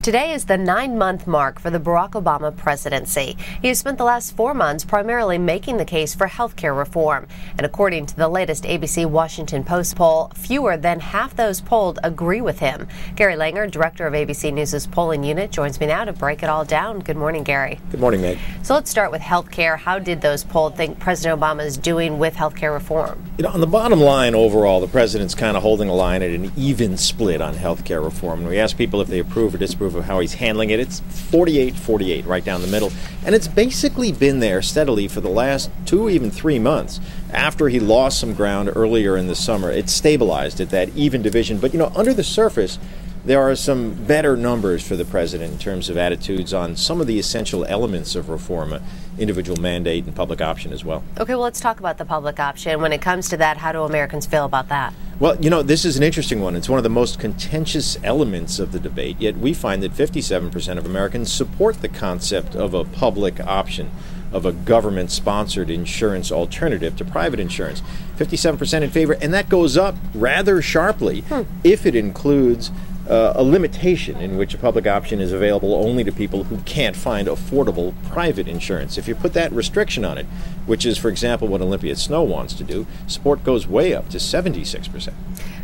Today is the 9-month mark for the Barack Obama presidency. He has spent the last 4 months primarily making the case for health care reform. And according to the latest ABC Washington Post poll, fewer than half those polled agree with him. Gary Langer, director of ABC News' polling unit, joins me now to break it all down. Good morning, Gary. Good morning, Meg. So let's start with health care. How did those polled think President Obama is doing with health care reform? On the bottom line, overall, the president's kind of holding a line at an even split on health care reform. When we ask people if they approve or disapprove of how he's handling it, it's 48-48 right down the middle. And it's basically been there steadily for the last 2, even 3 months. After he lost some ground earlier in the summer, it stabilized at that even division. But, under the surface, there are some better numbers for the president in terms of attitudes on some of the essential elements of reform, individual mandate and public option as well. Okay, well, let's talk about the public option. When it comes to that, how do Americans feel about that? Well, this is an interesting one. It's one of the most contentious elements of the debate, yet we find that 57% of Americans support the concept of a public option, of a government-sponsored insurance alternative to private insurance. 57% in favor, and that goes up rather sharply if it includes a limitation in which a public option is available only to people who can't find affordable private insurance. If you put that restriction on it, which is, for example, what Olympia Snowe wants to do, support goes way up to 76%.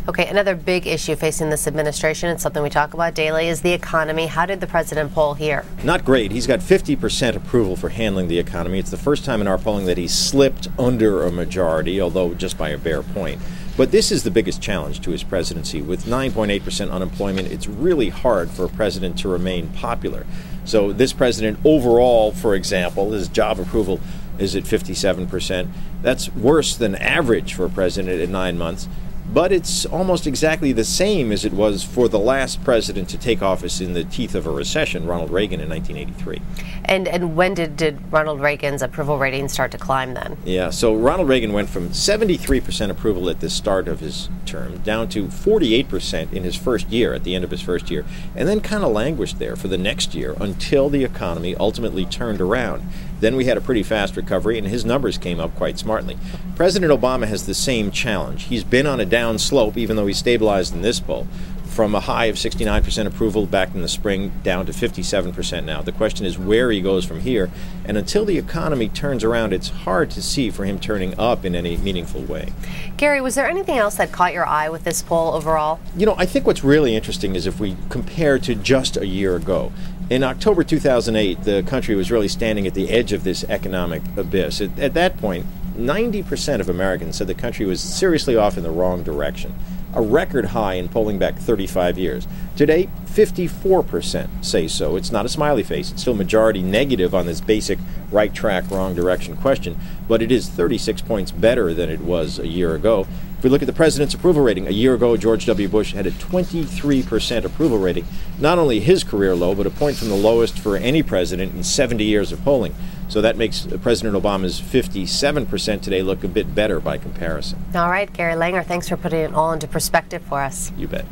Okay, another big issue facing this administration, and something we talk about daily, is the economy. How did the president poll here? Not great. He's got 50% approval for handling the economy. It's the first time in our polling that he's slipped under a majority, although just by a bare point. But this is the biggest challenge to his presidency. With 9.8% unemployment, it's really hard for a president to remain popular. So this president overall, for example, his job approval is at 57%. That's worse than average for a president at 9 months. But it's almost exactly the same as it was for the last president to take office in the teeth of a recession, Ronald Reagan, in 1983. And when did Ronald Reagan's approval rating start to climb then? Yeah, so Ronald Reagan went from 73% approval at the start of his term down to 48% in his first year, at the end of his first year, and then kind of languished there for the next year until the economy ultimately turned around. Then we had a pretty fast recovery, and his numbers came up quite smartly. President Obama has the same challenge. He's been on a down slope, even though he stabilized in this poll, from a high of 69% approval back in the spring down to 57% now. The question is where he goes from here, and until the economy turns around, it's hard to see for him turning up in any meaningful way. Gary, was there anything else that caught your eye with this poll overall? I think what's really interesting is if we compare to just a year ago. In October 2008, the country was really standing at the edge of this economic abyss. At that point, 90% of Americans said the country was seriously off in the wrong direction, a record high in polling back 35 years. Today, 54% say so. It's not a smiley face. It's still majority negative on this basic right track, wrong direction question, but it is 36 points better than it was a year ago. If we look at the president's approval rating, a year ago, George W. Bush had a 23% approval rating, not only his career low, but a point from the lowest for any president in 70 years of polling. So that makes President Obama's 57% today look a bit better by comparison. All right, Gary Langer, thanks for putting it all into perspective for us. You bet.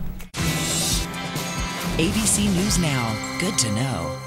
ABC News Now. Good to know.